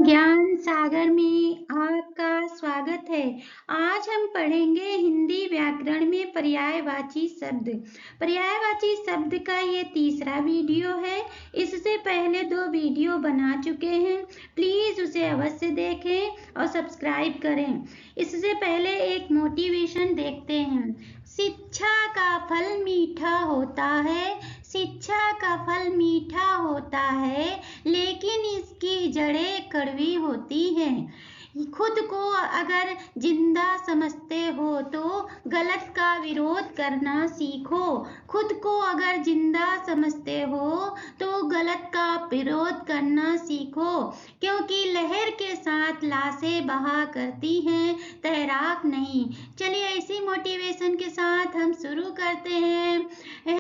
ज्ञान सागर में आपका स्वागत है। आज हम पढ़ेंगे हिंदी व्याकरण में पर्यायवाची शब्द। पर्यायवाची शब्द का ये तीसरा वीडियो है। इससे पहले 2 वीडियो बना चुके हैं। प्लीज उसे अवश्य देखें और सब्सक्राइब करें। इससे पहले एक मोटिवेशन देखते हैं। शिक्षा का फल मीठा होता है, शिक्षा का फल मीठा होता है, लेकिन इसकी जड़ें कड़वी होती हैं। खुद को अगर जिंदा समझते हो तो गलत का विरोध करना सीखो। खुद को अगर जिंदा समझते हो तो गलत का विरोध करना सीखो, क्योंकि लहर के साथ लाशें बहा करती हैं, तैराक नहीं। चलिए इसी मोटिवेशन के साथ हम शुरू करते हैं।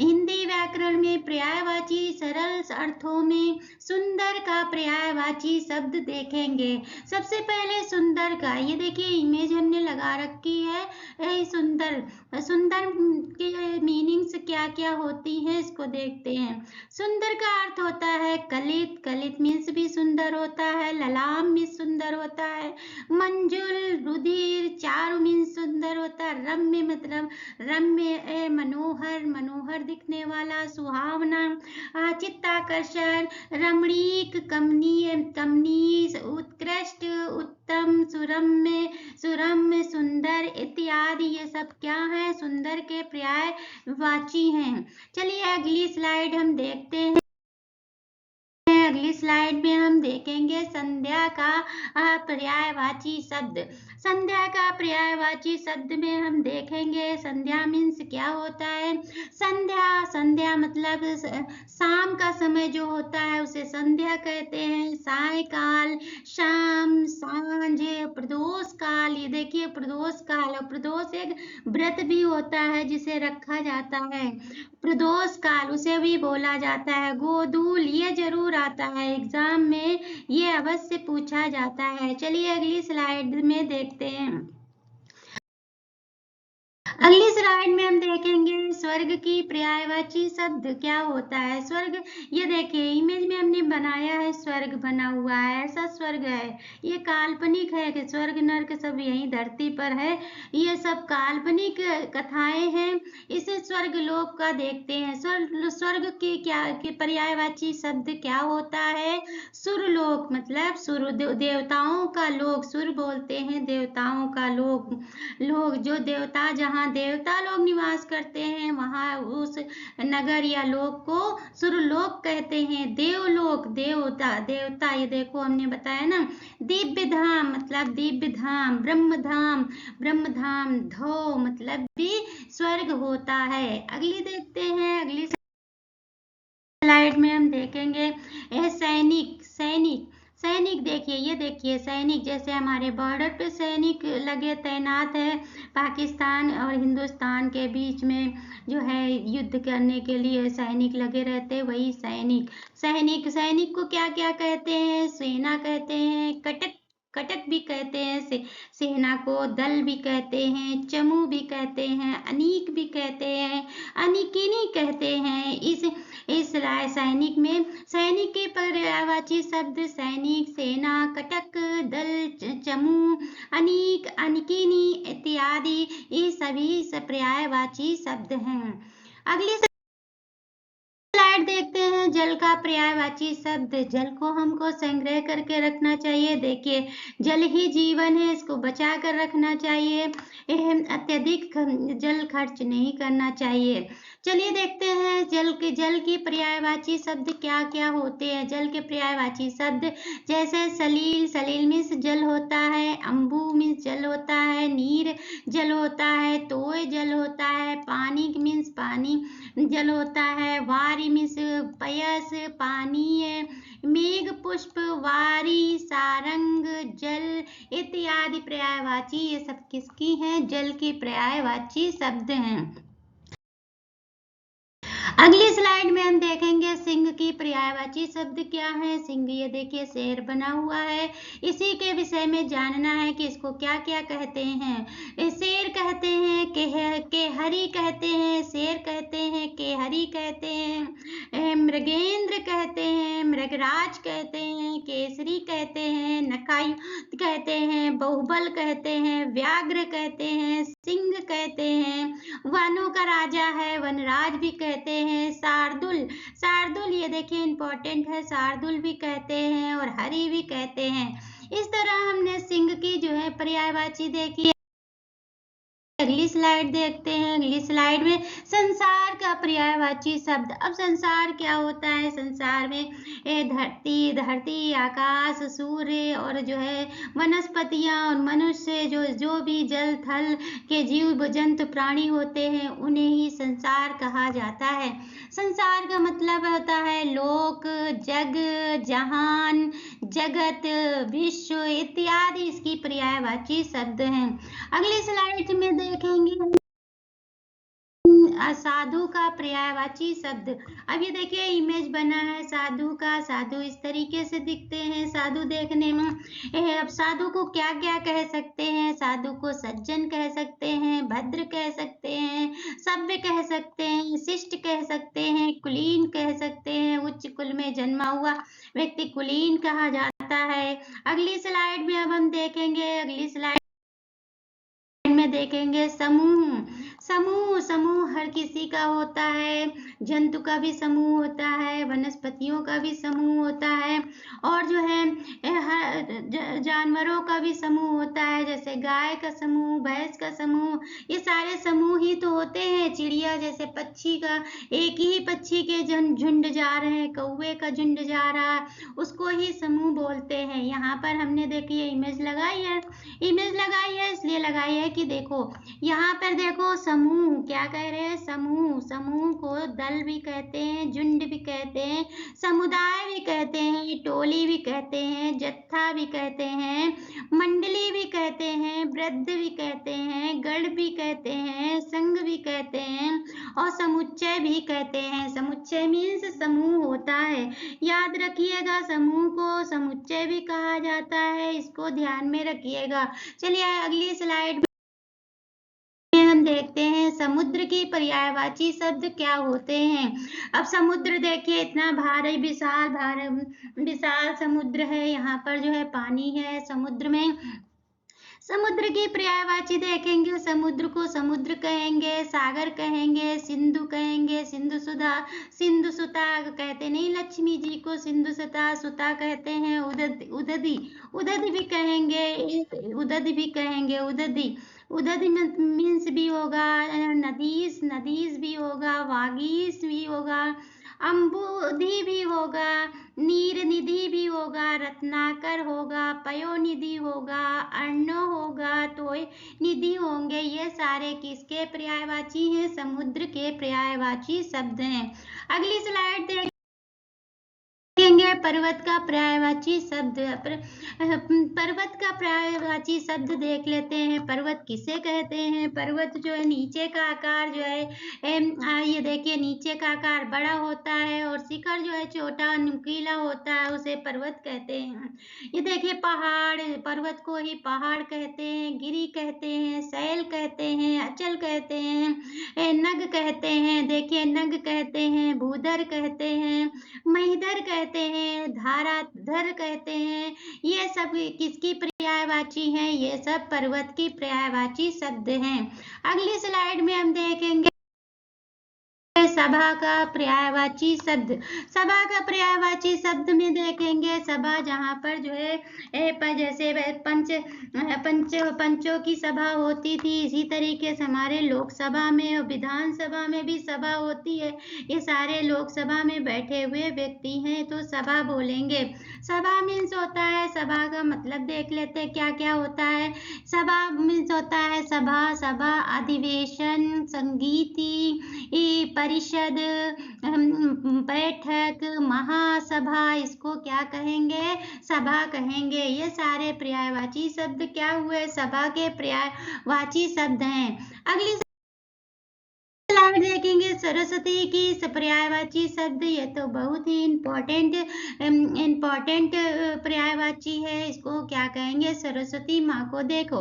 हिंदी व्याकरण में पर्यायवाची सरल अर्थों में सुंदर का पर्यायवाची शब्द देखेंगे। सबसे पहले सुंदर का, ये देखिए इमेज हमने लगा रखी है। सुंदर सुंदर के मीनिंग्स क्या क्या होती हैं इसको देखते हैं। सुंदर का अर्थ होता है कलित, कलित मीन्स भी सुंदर होता है। ललाम भी सुंदर होता है। मंजुल, रुधिर, चारु मीन्स सुंदर होता है। रम्य मतलब रम्य, मनोहर, मनोहर दिखने वाला, सुहावना, चित्ताकर्षण, रमणीक, कमनीय, कमनीय, उत्कृष्ट, उत्तम, सुरम्य, सुरम्य, सुंदर इत्यादि ये सब क्या है, सुंदर के पर्यायवाची हैं। चलिए अगली स्लाइड हम देखते हैं। अगली स्लाइड में हम देखेंगे संध्या का पर्यायवाची शब्द। संध्या का पर्यायवाची शब्द में हम देखेंगे संध्या मीन्स क्या होता है। संध्या, संध्या मतलब शाम का समय जो होता है उसे संध्या कहते हैं। सायकाल, शाम, सांझ, प्रदोष काल, ये देखिए प्रदोष काल, और प्रदोष एक व्रत भी होता है जिसे रखा जाता है। प्रदोष काल उसे भी बोला जाता है। गोधूल, ये जरूर आता है एग्जाम में, ये अवश्य पूछा जाता है। चलिए अगली स्लाइड में देखते हैं। अगली स्लाइड में हम देखेंगे स्वर्ग की पर्यायवाची शब्द क्या होता है। स्वर्ग, ये देखिए इमेज में हमने बनाया है, स्वर्ग बना हुआ है, ऐसा स्वर्ग है। ये काल्पनिक है कि स्वर्ग नर्क सब यही धरती पर है, ये सब काल्पनिक कथाएं हैं। इसे स्वर्ग लोक का देखते हैं। स्वर्ग की क्या की पर्यायवाची शब्द क्या होता है। सुरलोक मतलब सुर, देवताओं का लोक, सुर बोलते हैं देवताओं का लोक, लोग जो देवता, जहाँ देवता लोग निवास करते हैं वहाँ उस नगर या लोक को सुरलोक कहते हैं। देवलोक, देवता, देवता, ये देखो हमने बताया ना। दिव्य धाम मतलब दिव्य धाम। ब्रह्मधाम, ब्रह्मधाम, धो मतलब भी स्वर्ग होता है। अगली देखते हैं। अगली स्लाइड में हम देखेंगे सैनिक, सैनिक, सैनिक देखिए, ये देखिए सैनिक, जैसे हमारे बॉर्डर पे सैनिक लगे तैनात है पाकिस्तान और हिंदुस्तान के बीच में, जो है युद्ध करने के लिए सैनिक लगे रहते, वही सैनिक। सैनिक, सैनिक को क्या क्या कहते हैं। सेना कहते हैं, कटक, कटक भी कहते हैं सेना को, दल भी कहते हैं, चमू भी कहते हैं, अनीक भी कहते हैं, अनिकिनी कहते हैं। इस सैनिक में सैनिक के पर्यायवाची शब्द सैनिक, सेना, कटक, दल, चमू, अनीक, अनिकिनी इत्यादि ये सभी पर्यायवाची शब्द हैं। अगली स्लाइड देखते हैं। जल का पर्यायवाची शब्द, जल को हमको संग्रह करके रखना चाहिए। देखिए जल ही जीवन है, इसको बचा कर रखना चाहिए। अत्यधिक जल खर्च नहीं करना चाहिए। चलिए देखते हैं जल की पर्यायवाची शब्द क्या क्या होते हैं। जल के पर्यायवाची शब्द जैसे सलील, सलील मीन्स जल होता है। अम्बू मीन्स जल होता है। नीर जल होता है। तोय जल होता है। पानी मीन्स पानी जल होता है। वारी मीन्स पयस, पानीय। मेघ, पुष्प, वारी, सारंग, जल इत्यादि पर्यायवाची ये सब किसकी हैं, जल की पर्यायवाची शब्द हैं। अगली स्लाइड में हम देखेंगे सिंह की पर्यायवाची शब्द क्या है। सिंह, ये देखिए शेर बना हुआ है, इसी के विषय में जानना है कि इसको क्या क्या कहते हैं। शेर कहते हैं, केहरी कहते हैं, शेर कहते हैं, केहरी कहते हैं, मृगेंद्र कहते हैं, मेघराज कहते हैं, केसरी कहते हैं, नखायुक्त कहते हैं, बहुबल कहते हैं, व्याघ्र कहते हैं, सिंह कहते हैं, वनों का राजा है, वनराज भी कहते हैं, शार्दुल शार्दुल ये देखिए इंपॉर्टेंट है, शार्दुल भी कहते हैं और हरि भी कहते हैं। इस तरह हमने सिंह की जो है पर्यायवाची देखी। अगली स्लाइड देखते हैं। अगली स्लाइड में संसार का पर्यायवाची शब्द। अब संसार क्या होता है? संसार में धरती, आकाश, सूर्य और जो है वनस्पतियां और मनुष्य, जो भी जल थल के जीव जंतु प्राणी होते हैं, उन्हें ही संसार कहा जाता है। संसार का मतलब होता है लोक, जग, जहान, जगत, विश्व इत्यादि इसकी पर्यायवाची शब्द हैं। अगली स्लाइड में देखेंगे साधु का पर्यायवाची शब्द। अब ये देखिए इमेज बना है साधु का। साधु इस तरीके से दिखते हैं साधु देखने में। अब साधु को क्या क्या कह सकते हैं? साधु को सज्जन कह सकते हैं, भद्र कह सकते हैं, सभ्य कह सकते हैं, शिष्ट कह सकते हैं, कुलीन कह सकते हैं। उच्च कुल में जन्मा हुआ व्यक्ति कुलीन कहा जाता है। अगली स्लाइड में अब हम देखेंगे। अगली स्लाइड में देखेंगे समूह। समूह हर किसी का होता है। जंतु का भी समूह होता है, वनस्पतियों का भी समूह होता है और जो है जानवरों का भी समूह होता है, जैसे गाय का समूह, भैंस का समूह। ये सारे समूह ही तो होते हैं। चिड़िया जैसे पक्षी का, एक ही पक्षी के झुंड जा रहे हैं, कौवे का झुंड जा रहा है, उसको ही समूह बोलते हैं। यहाँ पर हमने देखिए इमेज लगाई है इसलिए लगाई है कि देखो यहाँ पर देखो समूह क्या कह रहे हैं? समूह को दल भी कहते हैं, झुंड भी कहते हैं, समुदाय भी कहते हैं, टोली भी कहते हैं, जत्था भी कहते हैं, मंडली भी कहते हैं, वृद्ध भी कहते हैं, गण भी कहते हैं, संघ भी कहते हैं और समुच्चय भी कहते हैं। समुच्चय मीन्स समूह होता है। याद रखिएगा समूह को समुच्चय भी कहा जाता है, इसको ध्यान में रखिएगा। चलिए अगली स्लाइड में हम देखते हैं समुद्र की पर्यायवाची शब्द क्या होते हैं। अब समुद्र देखिए इतना भारी विशाल समुद्र है। यहाँ पर जो है पानी है समुद्र में। समुद्र की पर्यायवाची देखेंगे। समुद्र को समुद्र कहेंगे, सागर कहेंगे, सिंधु कहेंगे, सिंधु सुता कहते नहीं, लक्ष्मी जी को सिंधु सुता कहते हैं। उदधि भी कहेंगे। उदधि मीन्स भी होगा, नदीस भी होगा, वागीस भी होगा, अम्बुधि भी होगा, नीर निधि भी होगा, रत्नाकर होगा, पयोनिधि होगा, अर्णव होगा, तोय निधि होंगे। ये सारे किसके पर्यायवाची हैं? समुद्र के पर्यायवाची शब्द हैं। अगली स्लाइड देखेंगे पर्वत का पर्यायवाची शब्द। पर्वत का पर्यायवाची शब्द देख लेते हैं। पर्वत किसे कहते हैं? पर्वत जो है नीचे का आकार जो है ये देखिए नीचे का आकार बड़ा होता है और शिखर जो है छोटा नुकीला होता है, उसे पर्वत कहते हैं। ये देखिए पहाड़, पर्वत को ही पहाड़ कहते हैं, गिरी कहते हैं, शैल कहते हैं, अचल कहते हैं, नग कहते हैं। देखिए नग कहते हैं, भूधर कहते हैं, महिधर कहते हैं, धाराधर कहते हैं। ये सब किसकी पर्यायवाची हैं? ये सब पर्वत की पर्यायवाची शब्द हैं। अगली स्लाइड में हम देखेंगे सभा का पर्यायवाची शब्द। सभा का पर्यायवाची शब्द में देखेंगे सभा जहाँ पर जो है जैसे पंचों की सभा होती थी, इसी तरीके से हमारे लोकसभा में और विधानसभा में भी सभा होती है। ये सारे लोकसभा में बैठे हुए व्यक्ति हैं तो सभा बोलेंगे। सभा मीन्स होता है, सभा का मतलब देख लेते हैं क्या क्या होता है। सभा मीन्स होता है सभा, अधिवेशन, संगीति, परिषद, बैठक, महासभा, इसको क्या कहेंगे? सभा कहेंगे। ये सारे पर्यायवाची शब्द क्या हुए? सभा के पर्यायवाची शब्द हैं। अगली स्लाइड देखेंगे सरस्वती की पर्यायवाची शब्द। ये तो बहुत ही इम्पोर्टेंट पर्यायवाची है। इसको क्या कहेंगे? सरस्वती माँ को देखो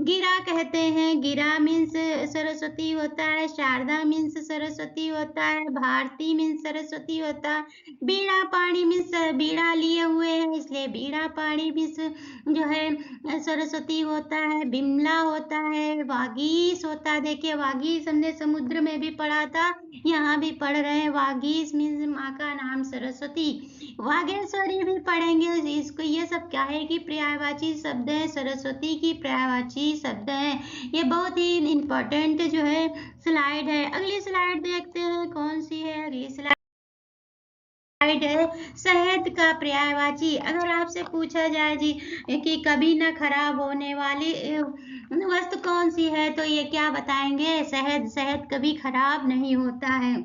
गिरा कहते हैं। गिरा मीन्स सरस्वती होता है, शारदा मीन्स सरस्वती होता है, भारती मीन्स सरस्वती होता है, बीणा पाणी मीन्स बीड़ा लिए हुए हैं, इसलिए बीड़ा पाणी भी जो है सरस्वती होता है। बिमला होता है, वागीश होता है। देखिए वागीश हमने समुद्र में भी पढ़ा था, यहाँ भी पढ़ रहे हैं। वागीश मीन्स माँ का नाम सरस्वती। वागेश्वरी भी पढ़ेंगे। इसको ये सब क्या है कि पर्यायवाची शब्द है, सरस्वती की पर्यायवाची शब्द है। ये बहुत ही इम्पोर्टेंट जो है स्लाइड है। अगली स्लाइड देखते हैं कौन सी है। अगली स्लाइड है शहद का पर्यायवाची। अगर आपसे पूछा जाए जी कि कभी न खराब होने वाली वस्तु कौन सी है, तो ये क्या बताएंगे? शहद। शहद कभी खराब नहीं होता है।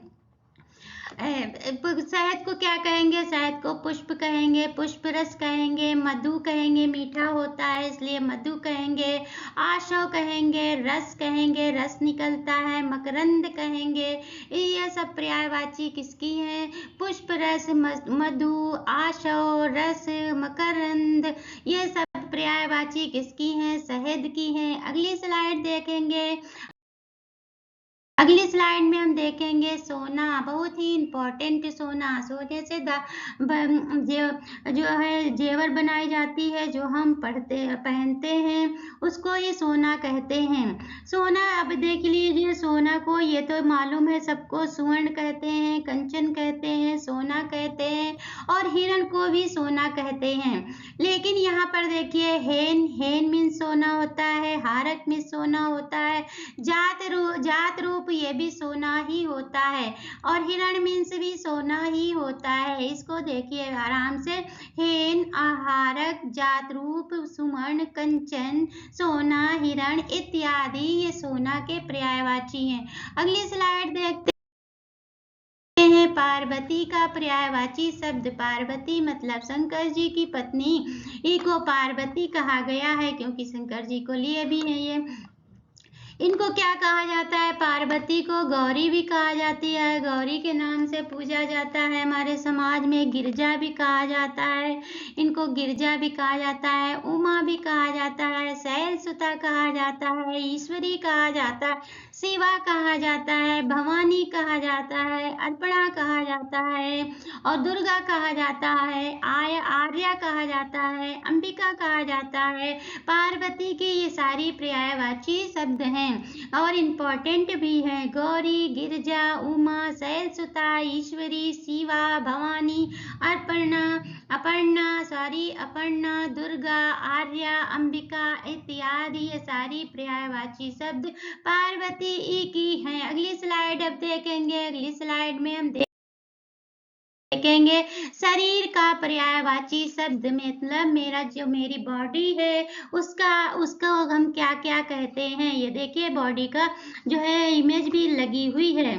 शहद को क्या कहेंगे? शहद को पुष्प कहेंगे, पुष्प रस कहेंगे, मधु कहेंगे, मीठा होता है इसलिए मधु कहेंगे, आशव कहेंगे, रस कहेंगे, रस निकलता है, मकरंद कहेंगे। ये सब पर्यायवाची किसकी हैं? पुष्प रस, मधु, आशव, रस, मकरंद, ये सब पर्यायवाची किसकी हैं? शहद की हैं। अगली स्लाइड देखेंगे। अगली स्लाइड में हम देखेंगे सोना। बहुत ही इम्पोर्टेंट सोना। सोने से जो है जेवर बनाई जाती है, जो हम पहनते हैं, उसको ये सोना कहते हैं। सोना, अब देख लीजिए सोना को, ये तो मालूम है सबको, सुवर्ण कहते हैं, कंचन कहते हैं, सोना कहते हैं, और हिरण को भी सोना कहते हैं। लेकिन यहाँ पर देखिए हेन मीन्स सोना होता है, हारक मीन्स सोना होता है, जात रूप ये भी सोना ही होता है, और हिरण मीन्स भी सोना ही होता है। इसको देखिए आराम से। हेन, आहारक, जात रूप, सुवर्ण, कंचन, सोना, हिरण इत्यादि ये सोना के पर्यायवाची हैं। अगली स्लाइड देखते हैं। पार्वती का पर्यायवाची शब्द। पार्वती मतलब शंकर जी की पत्नी, इनको पार्वती कहा गया है क्योंकि शंकर जी को लिए भी है ये। इनको क्या कहा जाता है? पार्वती को गौरी भी कहा जाती है, गौरी के नाम से पूजा जाता है हमारे समाज में। गिरजा भी कहा जाता है, इनको गिरजा भी कहा जाता है, उमा भी कहा जाता है, शैलसुता कहा जाता है, ईश्वरी कहा जाता है, शिवा कहा जाता है, भवानी कहा जाता है, अर्पणा कहा जाता है, और दुर्गा कहा जाता है, आर्या कहा जाता है, अंबिका कहा जाता है। पार्वती की ये सारी पर्यायवाची शब्द हैं और इम्पोर्टेंट भी हैं। गौरी, गिरजा, उमा, शैलसुता, ईश्वरी, शिवा, भवानी, अपर्णा, दुर्गा, आर्या, अंबिका इत्यादि ये सारी पर्यायवाची शब्द पार्वती की हैं। अगली स्लाइड अब देखेंगे। अगली स्लाइड में हम देखेंगे शरीर का पर्यायवाची शब्द। मतलब मेरी बॉडी है उसका हम क्या क्या कहते हैं। ये देखिए बॉडी का जो है इमेज भी लगी हुई है।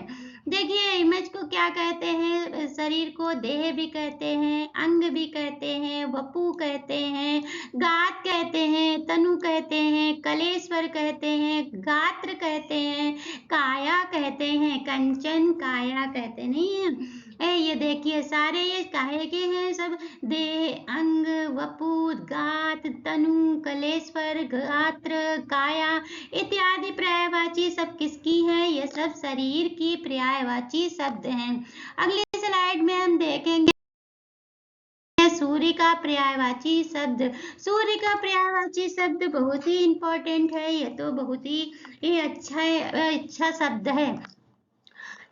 देखिए इमेज को क्या कहते हैं? शरीर को देह भी कहते हैं, अंग भी कहते हैं, वपु कहते हैं, गात कहते हैं, तनु कहते हैं, कलेश्वर कहते हैं, गात्र कहते हैं, काया कहते हैं, कंचन काया कहते नहीं है। ये देखिए सारे ये काहे के हैं? सब देह, अंग, वपु, गात, तनु, कलेश्वर, गात्र, काया इत्यादि पर्यायवाची सब किसकी है? ये सब शरीर की पर्यायवाची शब्द हैं। अगली स्लाइड में हम देखेंगे सूर्य का पर्यायवाची शब्द। सूर्य का पर्यायवाची शब्द बहुत ही इम्पोर्टेंट है। ये तो बहुत ही अच्छा शब्द है।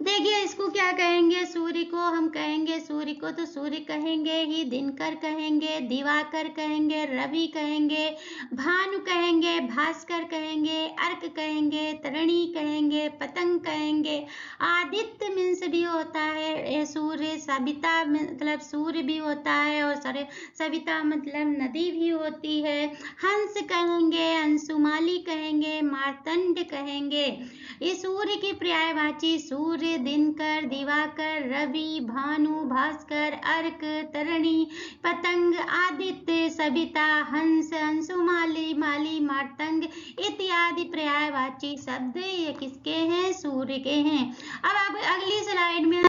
देखिए इसको क्या कहेंगे? सूर्य को हम कहेंगे, सूर्य को तो सूर्य कहेंगे ही, दिनकर कहेंगे, दिवाकर कहेंगे, रवि कहेंगे, भानु कहेंगे, भास्कर कहेंगे, अर्क कहेंगे, तरणी कहेंगे, पतंग कहेंगे। आदित्य मीन्स भी होता है सूर्य, सविता मतलब सूर्य भी होता है, और सविता मतलब नदी भी होती है। हंस कहेंगे, अंशुमाली कहेंगे, मार्तंड कहेंगे। ये सूर्य की पर्यायवाची सूर्य, दिनकर, दिवाकर, रवि, भानु, भास्कर, अर्क, तरणी, पतंग, आदित्य, सविता, हंस, अंशुमाली, माली, मार्तंग इत्यादि पर्यायवाची शब्द ये किसके हैं? सूर्य के हैं। अब अगली स्लाइड में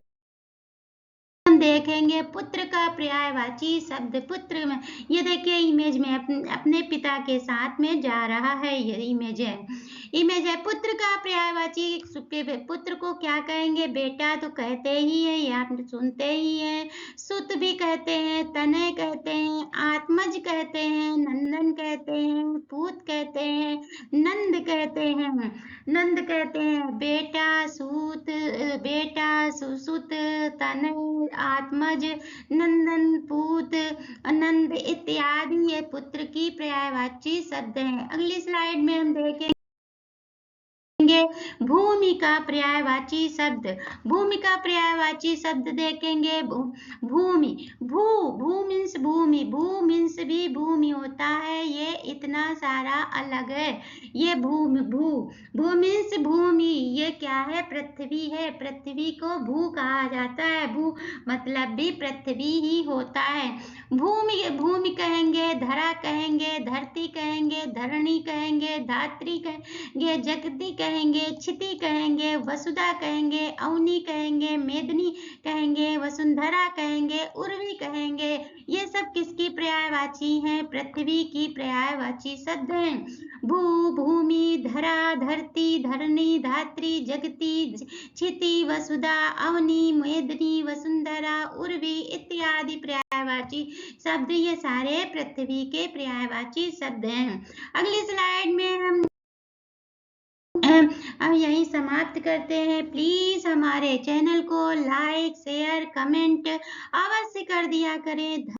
हम देखेंगे पुत्र का पर्यायवाची शब्द। पुत्र में ये देखिए इमेज में अपने पिता के साथ में जा रहा है, ये इमेज है। इमेज है पुत्र का पर्यायवाची, पुत्र को क्या कहेंगे, बेटा तो कहते ही है, ये आप सुनते ही हैं। सुत भी कहते हैं, तनय कहते हैं, आत्मज कहते हैं, नंदन कहते हैं, पूत कहते हैं, नंद कहते हैं। नंद कहते हैं बेटा, सूत, बेटा, सुसुत, तनय, आत्मज, नंदन, पूत, नंद इत्यादि ये पुत्र की पर्यायवाची शब्द हैं। अगली स्लाइड में हम देखेंगे भूमि का पर्यायवाची शब्द। भूमि का पर्यायवाची शब्द देखेंगे भूमि। भू मीन्स भूमि, भू मीन्स भी भूमि होता है, ये इतना सारा अलग है। ये भू मीन्स भूमि, ये क्या है, पृथ्वी है। पृथ्वी को भू कहा जाता है, भू मतलब भी पृथ्वी ही होता है। भूमि कहेंगे, धरा कहेंगे, धरती कहेंगे, धरणी कहेंगे, धात्री कहेंगे, जगती कहेंगे, क्षिति कहेंगे, वसुधा कहेंगे, अवनी कहेंगे, मेदिनी कहेंगे, वसुंधरा कहेंगे, उर्वी कहेंगे। ये सब किसकी पर्यायवाची हैं, पृथ्वी की पर्यायवाची शब्द हैं। भू, भूमि, धरा, धरती, धरणी, धात्री, जगती, क्षिति, वसुधा, अवनी, मेदिनी, वसुंधरा, उर्वी इत्यादि पर्यायवाची शब्द ये सारे पृथ्वी के पर्यायवाची शब्द हैं। अगली स्लाइड में हम अब यहीं समाप्त करते हैं। प्लीज हमारे चैनल को लाइक, शेयर, कमेंट अवश्य कर दिया करें।